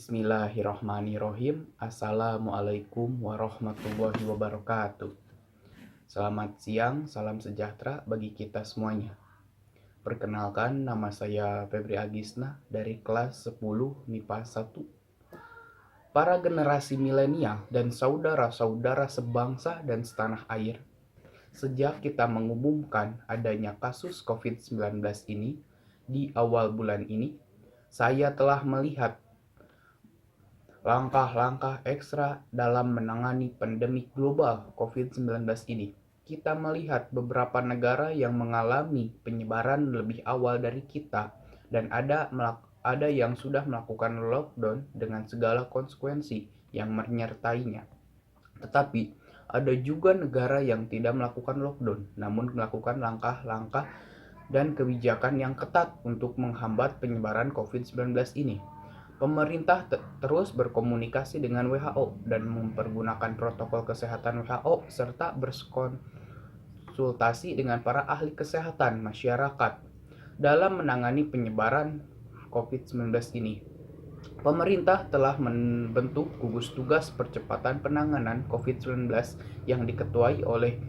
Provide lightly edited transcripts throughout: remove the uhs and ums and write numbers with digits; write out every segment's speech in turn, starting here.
Bismillahirrohmanirrohim. Assalamualaikum warahmatullahi wabarakatuh. Selamat siang, salam sejahtera bagi kita semuanya. Perkenalkan, nama saya Febri Agisna dari kelas 10 MIPA 1. Para generasi milenial dan saudara-saudara sebangsa dan setanah air, sejak kita mengumumkan adanya kasus COVID-19 ini di awal bulan ini, saya telah melihat langkah-langkah ekstra dalam menangani pandemi global COVID-19 ini. Kita melihat beberapa negara yang mengalami penyebaran lebih awal dari kita dan ada yang sudah melakukan lockdown dengan segala konsekuensi yang menyertainya. Tetapi ada juga negara yang tidak melakukan lockdown, namun melakukan langkah-langkah dan kebijakan yang ketat untuk menghambat penyebaran COVID-19 ini. Pemerintah terus berkomunikasi dengan WHO dan mempergunakan protokol kesehatan WHO serta berkonsultasi dengan para ahli kesehatan masyarakat dalam menangani penyebaran COVID-19 ini. Pemerintah telah membentuk gugus tugas percepatan penanganan COVID-19 yang diketuai oleh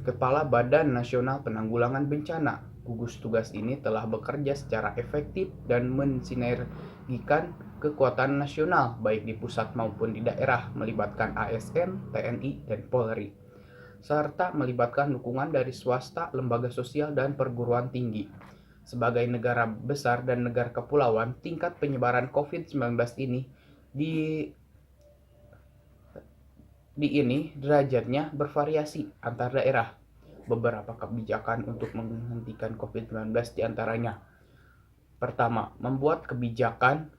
Kepala Badan Nasional Penanggulangan Bencana. Gugus tugas ini telah bekerja secara efektif dan mensinergikan kekuatan nasional baik di pusat maupun di daerah, melibatkan ASN, TNI, dan Polri, serta melibatkan dukungan dari swasta, lembaga sosial, dan perguruan tinggi. Sebagai negara besar dan negara kepulauan, tingkat penyebaran COVID-19 ini derajatnya bervariasi antar daerah. Beberapa kebijakan untuk menghentikan COVID-19 diantaranya: pertama, membuat kebijakan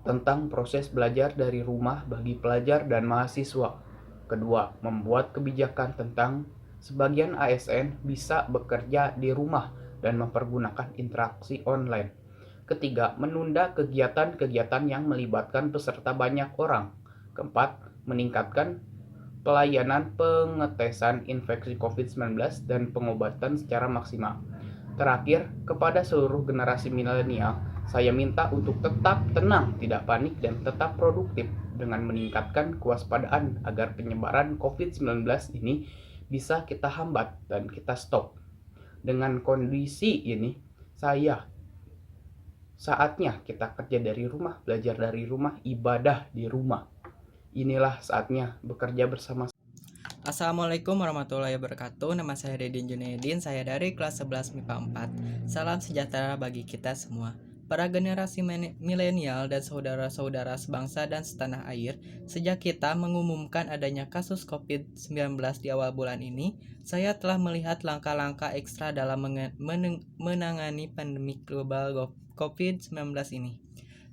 tentang proses belajar dari rumah bagi pelajar dan mahasiswa. Kedua, membuat kebijakan tentang sebagian ASN bisa bekerja di rumah dan mempergunakan interaksi online. Ketiga, menunda kegiatan-kegiatan yang melibatkan peserta banyak orang. Keempat, meningkatkan pelayanan pengetesan infeksi COVID-19 dan pengobatan secara maksimal. Terakhir, kepada seluruh generasi milenial, saya minta untuk tetap tenang, tidak panik, dan tetap produktif dengan meningkatkan kewaspadaan agar penyebaran COVID-19 ini bisa kita hambat dan kita stop. Dengan kondisi ini, saatnya kita kerja dari rumah, belajar dari rumah, ibadah di rumah. Inilah saatnya bekerja bersama. Assalamualaikum warahmatullahi wabarakatuh. Nama saya Dedin Junaidin, saya dari kelas 11 MIPA 4. Salam sejahtera bagi kita semua. Para generasi milenial dan saudara-saudara sebangsa dan setanah air, sejak kita mengumumkan adanya kasus COVID-19 di awal bulan ini, saya telah melihat langkah-langkah ekstra dalam menangani pandemi global COVID-19 ini.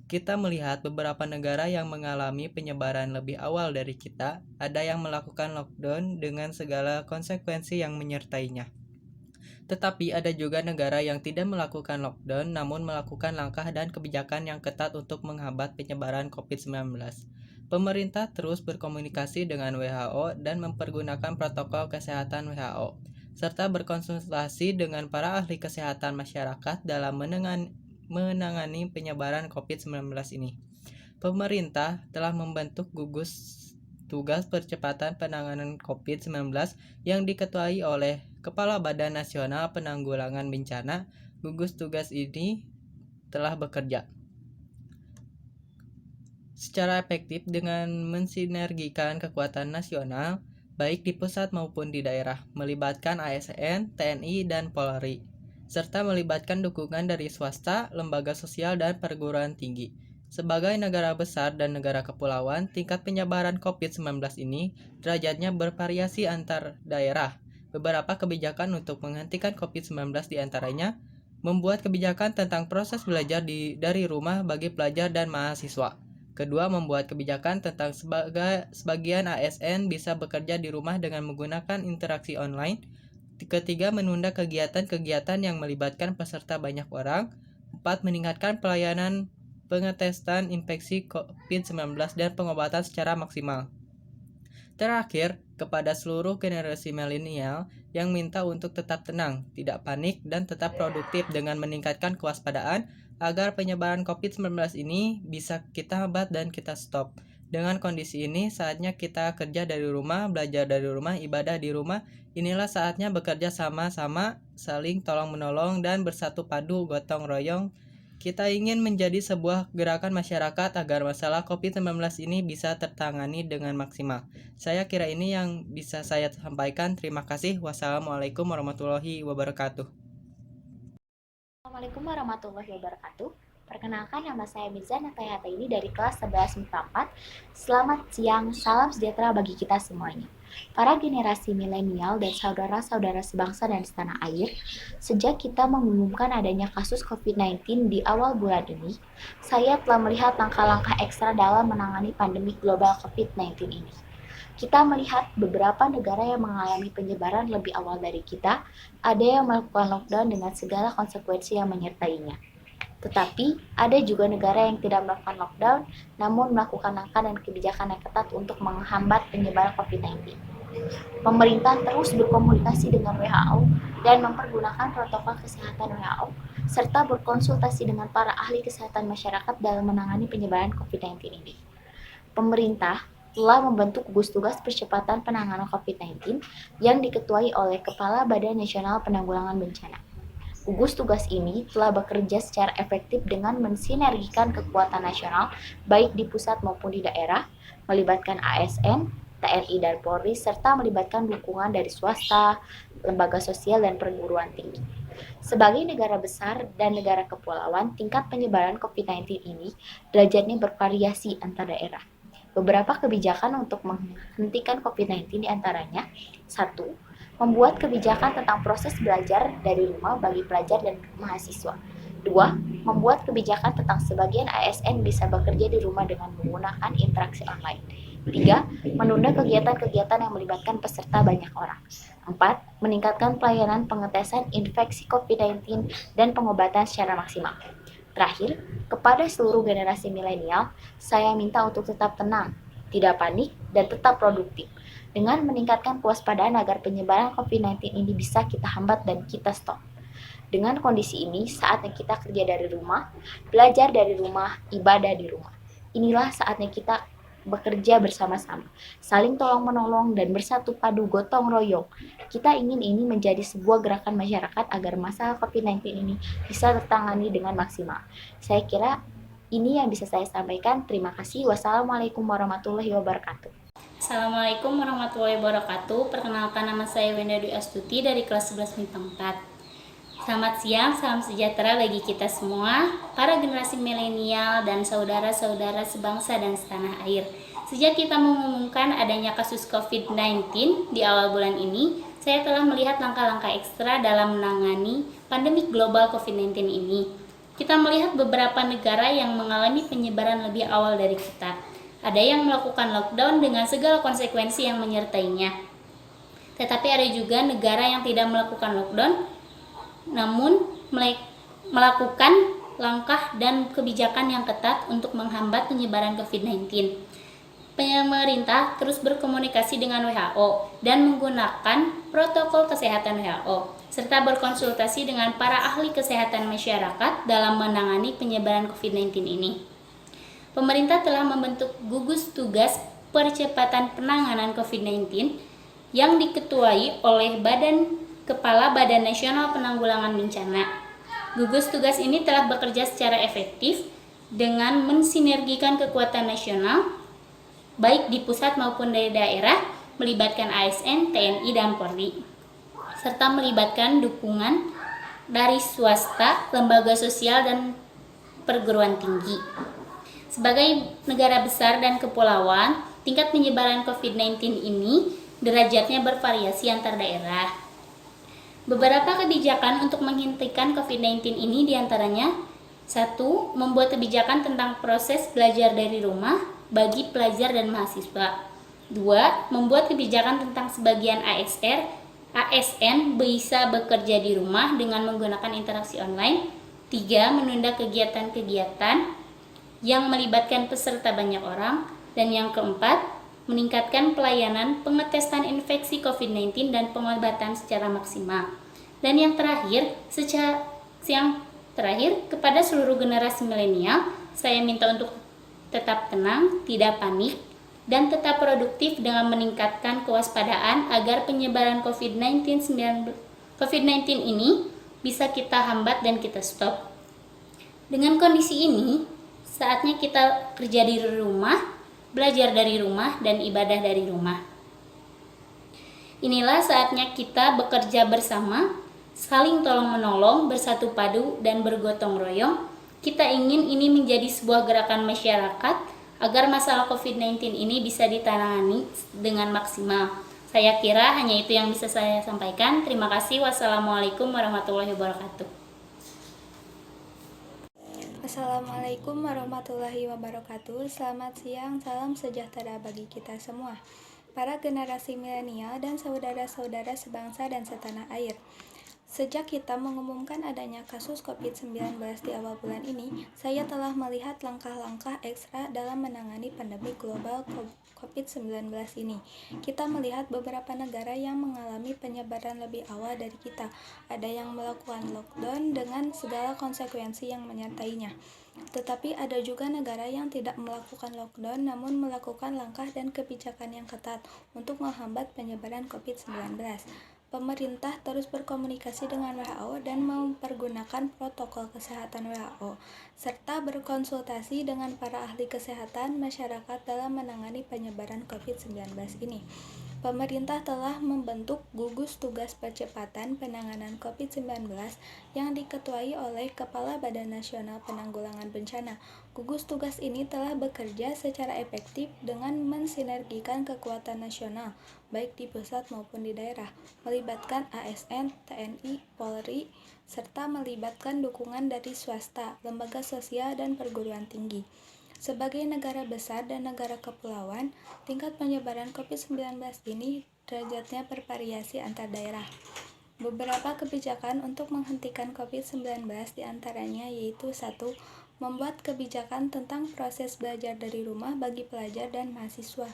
Kita melihat beberapa negara yang mengalami penyebaran lebih awal dari kita, ada yang melakukan lockdown dengan segala konsekuensi yang menyertainya. Tetapi ada juga negara yang tidak melakukan lockdown namun melakukan langkah dan kebijakan yang ketat untuk menghambat penyebaran COVID-19. Pemerintah terus berkomunikasi dengan WHO dan mempergunakan protokol kesehatan WHO, serta berkonsultasi dengan para ahli kesehatan masyarakat dalam menangani penyebaran COVID-19 ini. Pemerintah telah membentuk gugus tugas percepatan penanganan COVID-19 yang diketuai oleh Kepala Badan Nasional Penanggulangan Bencana. Gugus tugas ini telah bekerja secara efektif dengan mensinergikan kekuatan nasional baik di pusat maupun di daerah, melibatkan ASN, TNI, dan Polri, serta melibatkan dukungan dari swasta, lembaga sosial, dan perguruan tinggi. Sebagai negara besar dan negara kepulauan, tingkat penyebaran COVID-19 ini derajatnya bervariasi antar daerah. Beberapa kebijakan untuk menghentikan COVID-19 diantaranya membuat kebijakan tentang proses belajar dari rumah bagi pelajar dan mahasiswa. Kedua, membuat kebijakan tentang sebagian ASN bisa bekerja di rumah dengan menggunakan interaksi online. Ketiga, menunda kegiatan-kegiatan yang melibatkan peserta banyak orang. 4, meningkatkan pelayanan pengetesan infeksi COVID-19 dan pengobatan secara maksimal. Terakhir, kepada seluruh generasi milenial yang minta untuk tetap tenang, tidak panik, dan tetap produktif dengan meningkatkan kewaspadaan agar penyebaran COVID-19 ini bisa kita hambat dan kita stop. Dengan kondisi ini, saatnya kita kerja dari rumah, belajar dari rumah, ibadah di rumah. Inilah saatnya bekerja sama-sama, saling tolong-menolong, dan bersatu padu gotong royong. Kita ingin menjadi sebuah gerakan masyarakat agar masalah COVID-19 ini bisa tertangani dengan maksimal. Saya kira ini yang bisa saya sampaikan. Terima kasih. Wassalamualaikum warahmatullahi wabarakatuh. Assalamualaikum warahmatullahi wabarakatuh. Perkenalkan, nama saya Mirza Natayata ini dari kelas 11 MIPA 4. Selamat siang, salam sejahtera bagi kita semuanya. Para generasi milenial dan saudara-saudara sebangsa dan setanah air, sejak kita mengumumkan adanya kasus COVID-19 di awal bulan ini, saya telah melihat langkah-langkah ekstra dalam menangani pandemi global COVID-19 ini. Kita melihat beberapa negara yang mengalami penyebaran lebih awal dari kita, ada yang melakukan lockdown dengan segala konsekuensi yang menyertainya. Tetapi, ada juga negara yang tidak melakukan lockdown, namun melakukan langkah dan kebijakan yang ketat untuk menghambat penyebaran COVID-19. Pemerintah terus berkomunikasi dengan WHO dan mempergunakan protokol kesehatan WHO, serta berkonsultasi dengan para ahli kesehatan masyarakat dalam menangani penyebaran COVID-19 ini. Pemerintah telah membentuk gugus tugas percepatan penanganan COVID-19 yang diketuai oleh Kepala Badan Nasional Penanggulangan Bencana. Gugus tugas ini telah bekerja secara efektif dengan mensinergikan kekuatan nasional baik di pusat maupun di daerah, melibatkan ASN, TNI dan Polri, serta melibatkan dukungan dari swasta, lembaga sosial, dan perguruan tinggi. Sebagai negara besar dan negara kepulauan, tingkat penyebaran COVID-19 ini derajatnya bervariasi antar daerah. Beberapa kebijakan untuk menghentikan COVID-19 diantaranya: 1. Membuat kebijakan tentang proses belajar dari rumah bagi pelajar dan mahasiswa. 2. Membuat kebijakan tentang sebagian ASN bisa bekerja di rumah dengan menggunakan interaksi online. 3. Menunda kegiatan-kegiatan yang melibatkan peserta banyak orang. 4. Meningkatkan pelayanan pengetesan infeksi COVID-19 dan pengobatan secara maksimal. Terakhir, kepada seluruh generasi milenial, saya minta untuk tetap tenang, tidak panik, dan tetap produktif, dengan meningkatkan kewaspadaan agar penyebaran COVID-19 ini bisa kita hambat dan kita stop. Dengan kondisi ini, saatnya kita kerja dari rumah, belajar dari rumah, ibadah di rumah. Inilah saatnya kita bekerja bersama-sama, saling tolong-menolong, dan bersatu padu gotong royong. Kita ingin ini menjadi sebuah gerakan masyarakat agar masalah COVID-19 ini bisa tertangani dengan maksimal. Saya kira ini yang bisa saya sampaikan. Terima kasih. Wassalamualaikum warahmatullahi wabarakatuh. Assalamualaikum warahmatullahi wabarakatuh. Perkenalkan, nama saya Wenda Dwi Astuti dari kelas 11 MIPA 4. Selamat siang, salam sejahtera bagi kita semua, para generasi milenial dan saudara-saudara sebangsa dan setanah air. Sejak kita mengumumkan adanya kasus COVID-19 di awal bulan ini, saya telah melihat langkah-langkah ekstra dalam menangani pandemi global COVID-19 ini. Kita melihat beberapa negara yang mengalami penyebaran lebih awal dari kita. Ada yang melakukan lockdown dengan segala konsekuensi yang menyertainya. Tetapi ada juga negara yang tidak melakukan lockdown, namun melakukan langkah dan kebijakan yang ketat untuk menghambat penyebaran COVID-19. Pemerintah terus berkomunikasi dengan WHO dan menggunakan protokol kesehatan WHO, serta berkonsultasi dengan para ahli kesehatan masyarakat dalam menangani penyebaran COVID-19 ini. Pemerintah telah membentuk gugus tugas percepatan penanganan COVID-19 yang diketuai oleh Kepala Badan Nasional Penanggulangan Bencana. Gugus tugas ini telah bekerja secara efektif dengan mensinergikan kekuatan nasional, baik di pusat maupun dari daerah, melibatkan ASN, TNI, dan Polri, serta melibatkan dukungan dari swasta, lembaga sosial, dan perguruan tinggi. Sebagai negara besar dan kepulauan, tingkat penyebaran COVID-19 ini derajatnya bervariasi antar daerah. Beberapa kebijakan untuk menghentikan COVID-19 ini diantaranya: 1. Membuat kebijakan tentang proses belajar dari rumah bagi pelajar dan mahasiswa. 2. Membuat kebijakan tentang sebagian ASN bisa bekerja di rumah dengan menggunakan interaksi online. 3. Menunda kegiatan-kegiatan yang melibatkan peserta banyak orang. Dan yang keempat, meningkatkan pelayanan pengetesan infeksi COVID-19 dan pengobatan secara maksimal. Dan yang terakhir, kepada seluruh generasi milenial, saya minta untuk tetap tenang, tidak panik, dan tetap produktif dengan meningkatkan kewaspadaan agar penyebaran COVID-19 ini bisa kita hambat dan kita stop. Dengan kondisi ini, saatnya kita kerja di rumah, belajar dari rumah, dan ibadah dari rumah. Inilah saatnya kita bekerja bersama, saling tolong-menolong, bersatu padu, dan bergotong royong. Kita ingin ini menjadi sebuah gerakan masyarakat agar masalah COVID-19 ini bisa ditangani dengan maksimal. Saya kira hanya itu yang bisa saya sampaikan. Terima kasih. Wassalamualaikum warahmatullahi wabarakatuh. Assalamualaikum warahmatullahi wabarakatuh. Selamat siang, salam sejahtera bagi kita semua, para generasi milenial dan saudara-saudara sebangsa dan setanah air. Sejak kita mengumumkan adanya kasus COVID-19 di awal bulan ini, saya telah melihat langkah-langkah ekstra dalam menangani pandemi global COVID-19 ini. Kita melihat beberapa negara yang mengalami penyebaran lebih awal dari kita. Ada yang melakukan lockdown dengan segala konsekuensi yang menyertainya. Tetapi ada juga negara yang tidak melakukan lockdown namun melakukan langkah dan kebijakan yang ketat untuk menghambat penyebaran COVID-19. Pemerintah terus berkomunikasi dengan WHO dan mempergunakan protokol kesehatan WHO, serta berkonsultasi dengan para ahli kesehatan masyarakat dalam menangani penyebaran COVID-19 ini. Pemerintah telah membentuk gugus tugas percepatan penanganan COVID-19 yang diketuai oleh Kepala Badan Nasional Penanggulangan Bencana. Gugus tugas ini telah bekerja secara efektif dengan mensinergikan kekuatan nasional, baik di pusat maupun di daerah, melibatkan ASN, TNI, Polri, serta melibatkan dukungan dari swasta, lembaga sosial, dan perguruan tinggi. Sebagai negara besar dan negara kepulauan, tingkat penyebaran COVID-19 ini derajatnya bervariasi antar daerah. Beberapa kebijakan untuk menghentikan COVID-19 diantaranya yaitu 1. Membuat kebijakan tentang proses belajar dari rumah bagi pelajar dan mahasiswa.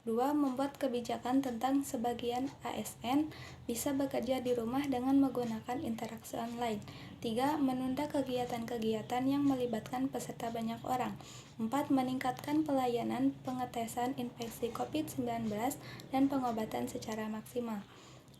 2. Membuat kebijakan tentang sebagian ASN bisa bekerja di rumah dengan menggunakan interaksi online. 3. Menunda kegiatan-kegiatan yang melibatkan peserta banyak orang. 4. Meningkatkan pelayanan pengetesan infeksi COVID-19 dan pengobatan secara maksimal.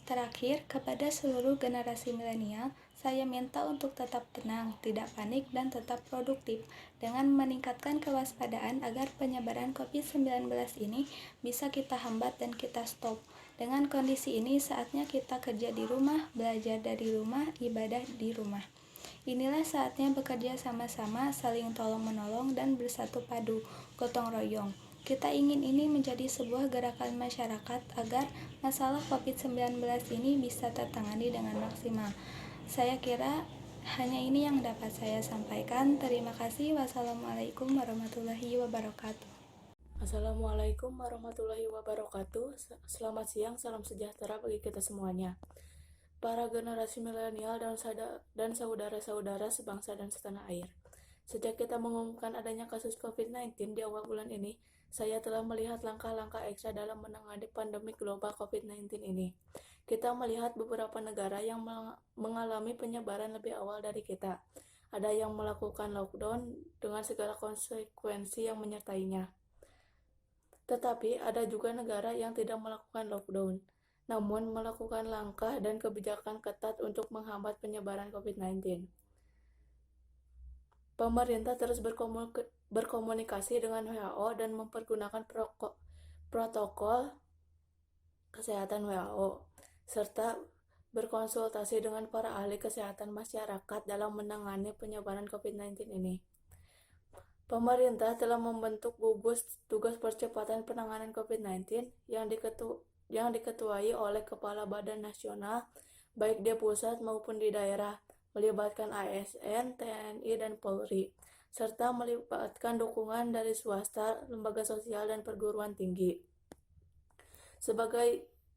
Terakhir, kepada seluruh generasi milenial, saya minta untuk tetap tenang, tidak panik, dan tetap produktif dengan meningkatkan kewaspadaan agar penyebaran COVID-19 ini bisa kita hambat dan kita stop. Dengan kondisi ini, saatnya kita kerja di rumah, belajar dari rumah, ibadah di rumah. Inilah saatnya bekerja sama-sama, saling tolong-menolong, dan bersatu padu, gotong royong. Kita ingin ini menjadi sebuah gerakan masyarakat agar masalah COVID-19 ini bisa tertangani dengan maksimal. Saya kira hanya ini yang dapat saya sampaikan. Terima kasih. Wassalamualaikum warahmatullahi wabarakatuh. Assalamualaikum warahmatullahi wabarakatuh. Selamat siang, salam sejahtera bagi kita semuanya. Para generasi milenial dan saudara-saudara sebangsa dan setanah air. Sejak kita mengumumkan adanya kasus COVID-19 di awal bulan ini, saya telah melihat langkah-langkah ekstra dalam menangani pandemi global COVID-19 ini. Kita melihat beberapa negara yang mengalami penyebaran lebih awal dari kita. Ada yang melakukan lockdown dengan segala konsekuensi yang menyertainya. Tetapi ada juga negara yang tidak melakukan lockdown, namun melakukan langkah dan kebijakan ketat untuk menghambat penyebaran COVID-19. Pemerintah terus berkomunikasi dengan WHO dan mempergunakan protokol kesehatan WHO, serta berkonsultasi dengan para ahli kesehatan masyarakat dalam menangani penyebaran COVID-19 ini. Pemerintah telah membentuk gugus tugas percepatan penanganan COVID-19 yang diketuai oleh Kepala Badan Nasional, baik di pusat maupun di daerah, melibatkan ASN, TNI, dan Polri, serta melibatkan dukungan dari swasta, lembaga sosial, dan perguruan tinggi.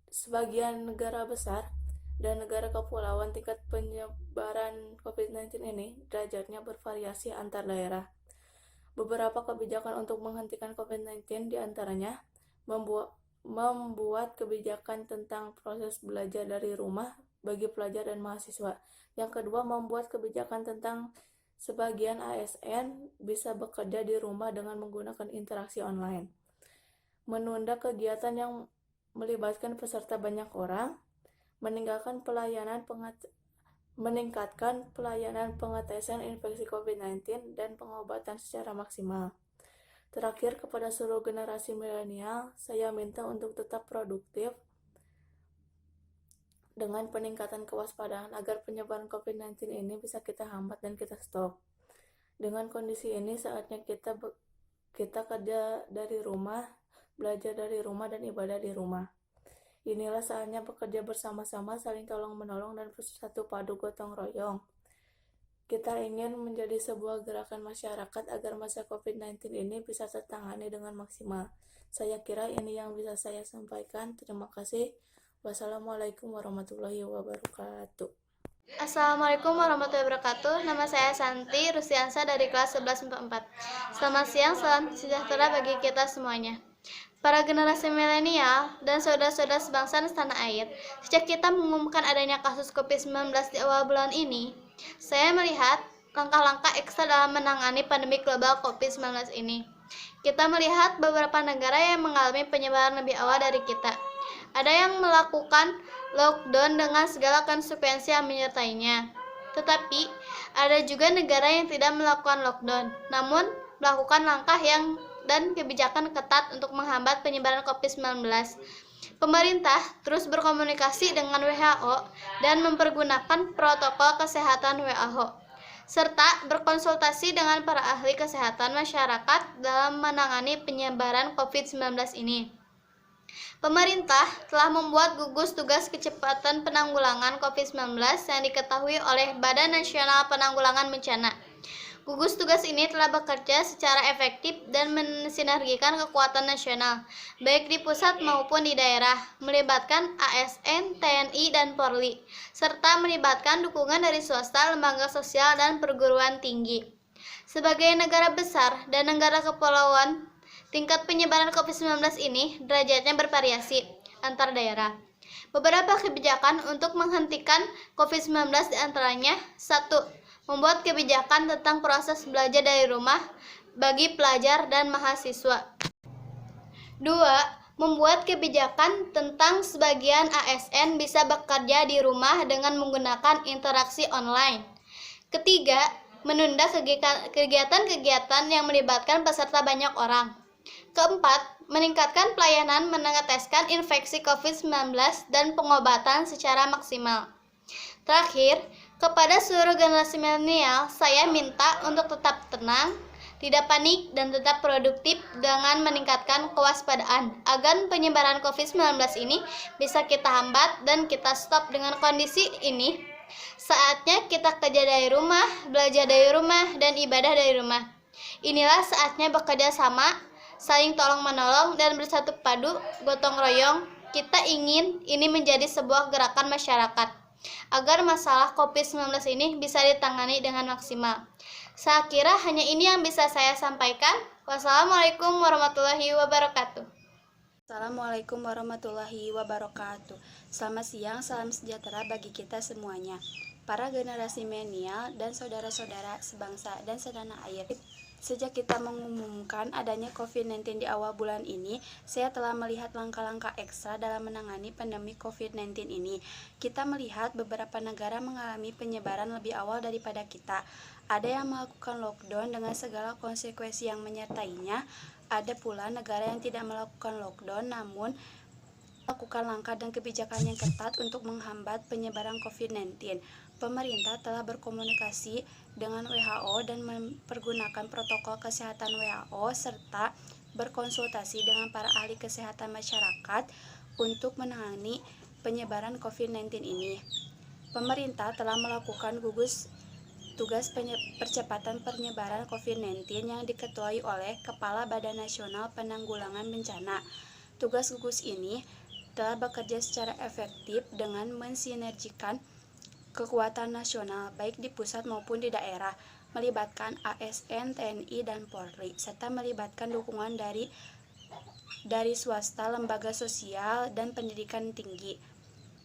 Sebagian negara besar dan negara kepulauan, tingkat penyebaran COVID-19 ini derajatnya bervariasi antar daerah. Beberapa kebijakan untuk menghentikan COVID-19 diantaranya membuat kebijakan tentang proses belajar dari rumah bagi pelajar dan mahasiswa. Yang kedua, membuat kebijakan tentang sebagian ASN bisa bekerja di rumah dengan menggunakan interaksi online. Menunda kegiatan yang melibatkan peserta banyak orang, meningkatkan pelayanan pengetesan infeksi COVID-19 dan pengobatan secara maksimal. Terakhir, kepada seluruh generasi milenial, saya minta untuk tetap produktif dengan peningkatan kewaspadaan agar penyebaran COVID-19 ini bisa kita hambat dan kita stop. Dengan kondisi ini, saatnya kita kerja dari rumah, belajar dari rumah, dan ibadah di rumah. Inilah saatnya bekerja bersama-sama, saling tolong-menolong, dan bersatu padu gotong royong. Kita ingin menjadi sebuah gerakan masyarakat agar masa COVID-19 ini bisa tertangani dengan maksimal. Saya kira ini yang bisa saya sampaikan. Terima kasih. Wassalamualaikum warahmatullahi wabarakatuh. Assalamualaikum warahmatullahi wabarakatuh. Nama saya Santi Rusiansa dari kelas 11 MIPA 4. Selamat siang, salam sejahtera bagi kita semuanya. Para generasi milenial dan saudara-saudara sebangsa dan setanah air, sejak kita mengumumkan adanya kasus COVID-19 di awal bulan ini, saya melihat langkah-langkah ekstra dalam menangani pandemi global COVID-19 ini. Kita melihat beberapa negara yang mengalami penyebaran lebih awal dari kita. Ada yang melakukan lockdown dengan segala konsekuensi yang menyertainya. Tetapi, ada juga negara yang tidak melakukan lockdown, namun melakukan langkah dan kebijakan ketat untuk menghambat penyebaran COVID-19. Pemerintah terus berkomunikasi dengan WHO dan mempergunakan protokol kesehatan WHO, serta berkonsultasi dengan para ahli kesehatan masyarakat dalam menangani penyebaran COVID-19 ini. Pemerintah telah membuat gugus tugas kecepatan penanggulangan COVID-19 yang diketahui oleh Badan Nasional Penanggulangan Bencana. Gugus tugas ini telah bekerja secara efektif dan mensinergikan kekuatan nasional, baik di pusat maupun di daerah, melibatkan ASN, TNI, dan Polri, serta melibatkan dukungan dari swasta, lembaga sosial, dan perguruan tinggi. Sebagai negara besar dan negara kepulauan, tingkat penyebaran COVID-19 ini derajatnya bervariasi antar daerah. Beberapa kebijakan untuk menghentikan COVID-19 diantaranya: 1. Membuat kebijakan tentang proses belajar dari rumah bagi pelajar dan mahasiswa. 2. Membuat kebijakan tentang sebagian ASN bisa bekerja di rumah dengan menggunakan interaksi online. 3. Menunda kegiatan-kegiatan yang melibatkan peserta banyak orang. 4. Meningkatkan pelayanan mengeteskan infeksi COVID-19 dan pengobatan secara maksimal. Terakhir, kepada seluruh generasi milenial, saya minta untuk tetap tenang, tidak panik, dan tetap produktif dengan meningkatkan kewaspadaan agar penyebaran COVID-19 ini bisa kita hambat dan kita stop. Dengan kondisi ini, saatnya kita kerja dari rumah, belajar dari rumah, dan ibadah dari rumah. Inilah saatnya bekerja sama, saling tolong-menolong, dan bersatu padu gotong royong. Kita ingin ini menjadi sebuah gerakan masyarakat agar masalah COVID-19 ini bisa ditangani dengan maksimal. Saya kira hanya ini yang bisa saya sampaikan. Wassalamualaikum warahmatullahi wabarakatuh. Assalamualaikum warahmatullahi wabarakatuh. Selamat siang, salam sejahtera bagi kita semuanya. Para generasi milenial dan saudara-saudara sebangsa dan setanah air. Sejak kita mengumumkan adanya COVID-19 di awal bulan ini, saya telah melihat langkah-langkah ekstra dalam menangani pandemi COVID-19 ini. Kita melihat beberapa negara mengalami penyebaran lebih awal daripada kita. Ada yang melakukan lockdown dengan segala konsekuensi yang menyertainya. Ada pula negara yang tidak melakukan lockdown namun melakukan langkah dan kebijakan yang ketat untuk menghambat penyebaran COVID-19. Pemerintah telah berkomunikasi dengan WHO dan mempergunakan protokol kesehatan WHO serta berkonsultasi dengan para ahli kesehatan masyarakat untuk menangani penyebaran COVID-19 ini. Pemerintah telah melakukan gugus tugas percepatan penyebaran COVID-19 yang diketuai oleh Kepala Badan Nasional Penanggulangan Bencana. Tugas gugus ini telah bekerja secara efektif dengan mensinergikan kekuatan nasional baik di pusat maupun di daerah, melibatkan ASN, TNI, dan Polri, serta melibatkan dukungan dari dari swasta, lembaga sosial, dan pendidikan tinggi.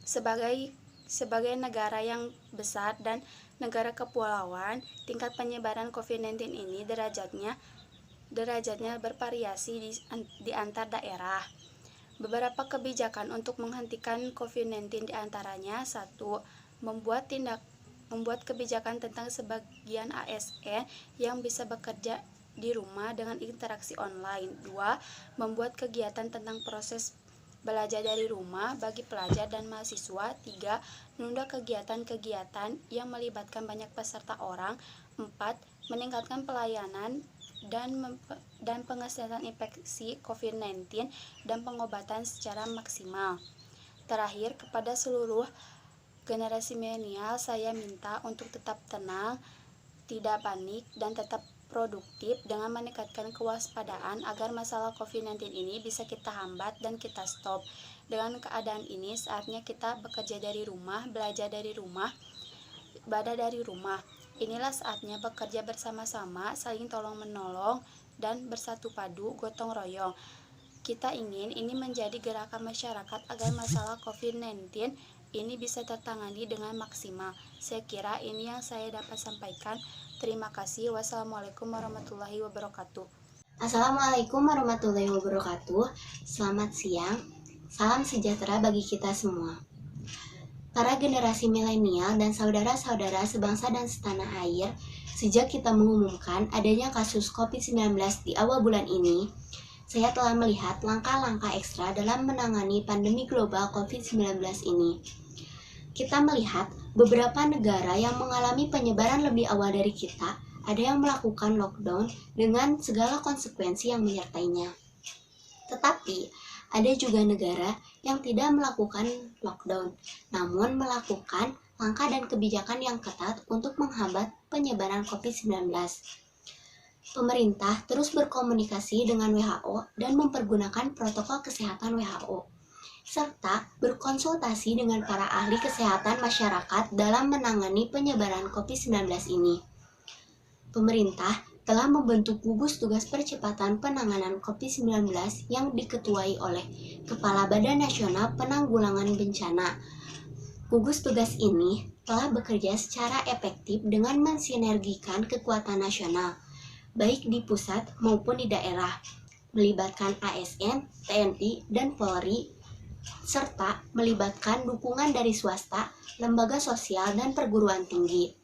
Sebagai negara yang besar dan negara kepulauan, tingkat penyebaran COVID-19 ini derajatnya bervariasi di antar daerah. Beberapa kebijakan untuk menghentikan COVID-19 diantaranya: 1. Membuat kebijakan tentang sebagian ASN yang bisa bekerja di rumah dengan interaksi online. 2. Membuat kegiatan tentang proses belajar dari rumah bagi pelajar dan mahasiswa. 3. Menunda kegiatan-kegiatan yang melibatkan banyak peserta orang. 4. Meningkatkan pelayanan dan pengesetan infeksi COVID-19 dan pengobatan secara maksimal. Terakhir, kepada seluruh generasi milenial, saya minta untuk tetap tenang, tidak panik, dan tetap produktif dengan meningkatkan kewaspadaan agar masalah COVID-19 ini bisa kita hambat dan kita stop. Dengan keadaan ini, saatnya kita bekerja dari rumah, belajar dari rumah, ibadah dari rumah. Inilah saatnya bekerja bersama-sama, saling tolong-menolong, dan bersatu padu, gotong royong. Kita ingin ini menjadi gerakan masyarakat agar masalah COVID-19 ini bisa tertangani dengan maksimal. Saya kira ini yang saya dapat sampaikan. Terima kasih. Wassalamualaikum warahmatullahi wabarakatuh. Assalamualaikum warahmatullahi wabarakatuh. Selamat siang. Salam sejahtera bagi kita semua. Para generasi milenial dan saudara-saudara sebangsa dan setanah air, sejak kita mengumumkan adanya kasus COVID-19 di awal bulan ini, saya telah melihat langkah-langkah ekstra dalam menangani pandemi global COVID-19 ini. Kita melihat beberapa negara yang mengalami penyebaran lebih awal dari kita, ada yang melakukan lockdown dengan segala konsekuensi yang menyertainya. Tetapi, ada juga negara yang tidak melakukan lockdown, namun melakukan langkah dan kebijakan yang ketat untuk menghambat penyebaran COVID-19. Pemerintah terus berkomunikasi dengan WHO dan mempergunakan protokol kesehatan WHO, serta berkonsultasi dengan para ahli kesehatan masyarakat dalam menangani penyebaran COVID-19 ini. Pemerintah telah membentuk gugus tugas percepatan penanganan COVID-19 yang diketuai oleh Kepala Badan Nasional Penanggulangan Bencana. Gugus tugas ini telah bekerja secara efektif dengan mensinergikan kekuatan nasional, baik di pusat maupun di daerah, melibatkan ASN, TNI, dan Polri, serta melibatkan dukungan dari swasta, lembaga sosial, dan perguruan tinggi.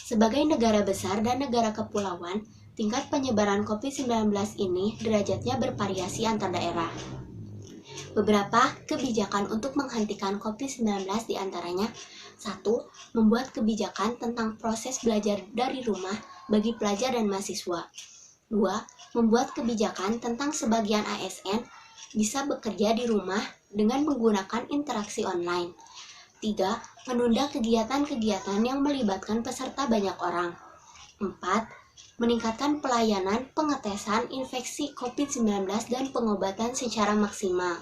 Sebagai negara besar dan negara kepulauan, tingkat penyebaran COVID-19 ini derajatnya bervariasi antar daerah. Beberapa kebijakan untuk menghentikan COVID-19 diantaranya: 1. Membuat kebijakan tentang proses belajar dari rumah bagi pelajar dan mahasiswa. 2. Membuat kebijakan tentang sebagian ASN bisa bekerja di rumah dengan menggunakan interaksi online. 3. Menunda kegiatan-kegiatan yang melibatkan peserta banyak orang. 4. Meningkatkan pelayanan pengetesan infeksi COVID-19 dan pengobatan secara maksimal.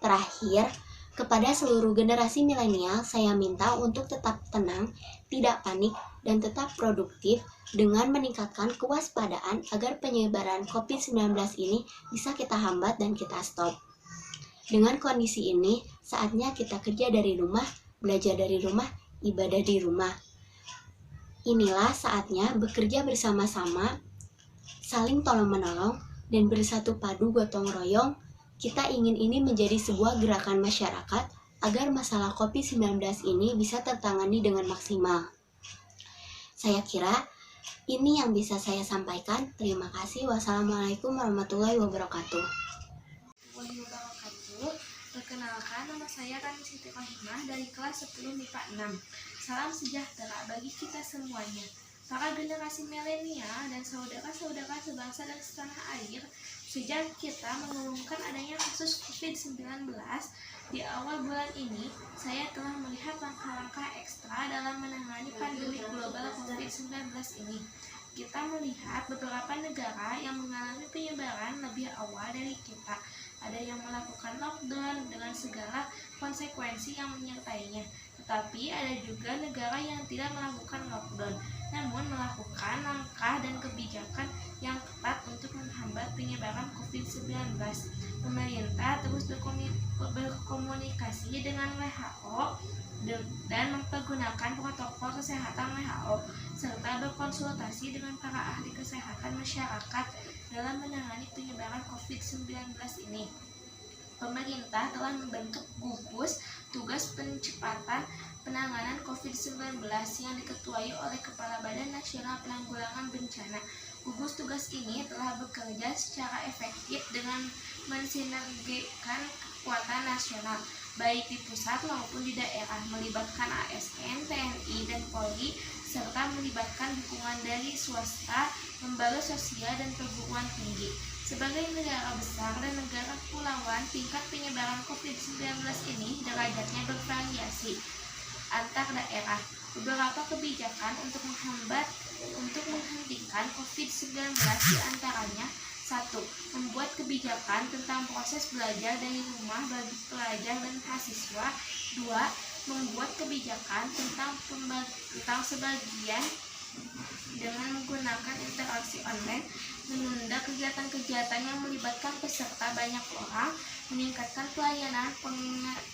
Terakhir, kepada seluruh generasi milenial, saya minta untuk tetap tenang, tidak panik, dan tetap produktif dengan meningkatkan kewaspadaan agar penyebaran COVID-19 ini bisa kita hambat dan kita stop. Dengan kondisi ini, saatnya kita kerja dari rumah, belajar dari rumah, ibadah di rumah. Inilah saatnya bekerja bersama-sama, saling tolong-menolong, dan bersatu padu gotong royong. Kita ingin ini menjadi sebuah gerakan masyarakat agar masalah COVID-19 ini bisa tertangani dengan maksimal. Saya kira ini yang bisa saya sampaikan. Terima kasih. Wassalamualaikum warahmatullahi wabarakatuh. Perkenalkan, nama saya Rani Siti Fahimah dari kelas 10 MIPA 6. Salam sejahtera bagi kita semuanya. Para generasi milenial dan saudara-saudara sebangsa dan setanah air, sejak kita mengumumkan adanya kasus COVID-19 di awal bulan ini, saya telah melihat langkah-langkah ekstra dalam menangani pandemi global COVID-19 ini. Kita melihat beberapa negara yang mengalami penyebaran lebih awal dari kita. Ada yang melakukan lockdown dengan segala konsekuensi yang menyertainya. Tetapi ada juga negara yang tidak melakukan lockdown, namun melakukan langkah dan kebijakan yang ketat untuk menghambat penyebaran COVID-19. Pemerintah terus berkomunikasi dengan WHO dan mempergunakan protokol kesehatan WHO serta berkonsultasi dengan para ahli kesehatan masyarakat dalam menangani penyebaran COVID-19 ini. Pemerintah telah membentuk gugus tugas percepatan penanganan COVID-19 yang diketuai oleh Kepala Badan Nasional Penanggulangan Bencana. Gugus tugas ini telah bekerja secara efektif dengan mensinergikan kekuatan nasional, baik di pusat maupun di daerah, melibatkan ASN, TNI, dan Polri, serta melibatkan dukungan dari swasta, lembaga sosial, dan perguruan tinggi. Sebagai negara besar dan negara kepulauan, tingkat penyebaran COVID-19 ini derajatnya bervariasi antar daerah. Beberapa kebijakan untuk menghentikan COVID-19 diantaranya: 1. Membuat kebijakan tentang proses belajar dari rumah bagi pelajar dan mahasiswa. 2. Membuat kebijakan tentang sebagian dengan menggunakan interaksi online, menunda kegiatan-kegiatan yang melibatkan peserta banyak orang, meningkatkan pelayanan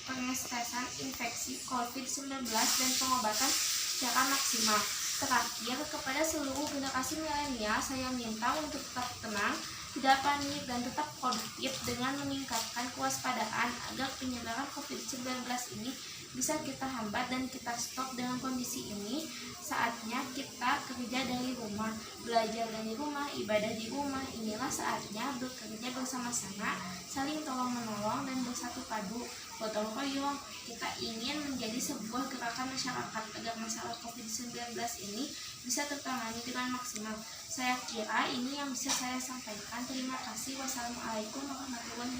pengetesan infeksi COVID-19 dan pengobatan secara maksimal. Terakhir, kepada seluruh generasi milenial, saya minta untuk tetap tenang, tidak panik, dan tetap produktif dengan meningkatkan kewaspadaan agar penyebaran COVID-19 ini bisa kita hambat dan kita stop. Dengan kondisi ini, saatnya kita kerja dari rumah, belajar dari rumah, ibadah di rumah. Inilah saatnya bekerja bersama-sama, saling tolong-menolong, dan bersatu padu, gotong royong. Kita ingin menjadi sebuah gerakan masyarakat agar masalah COVID-19 ini bisa tertangani dengan maksimal. Saya kira ini yang bisa saya sampaikan. Terima kasih. Wassalamualaikum warahmatullahi wabarakatuh.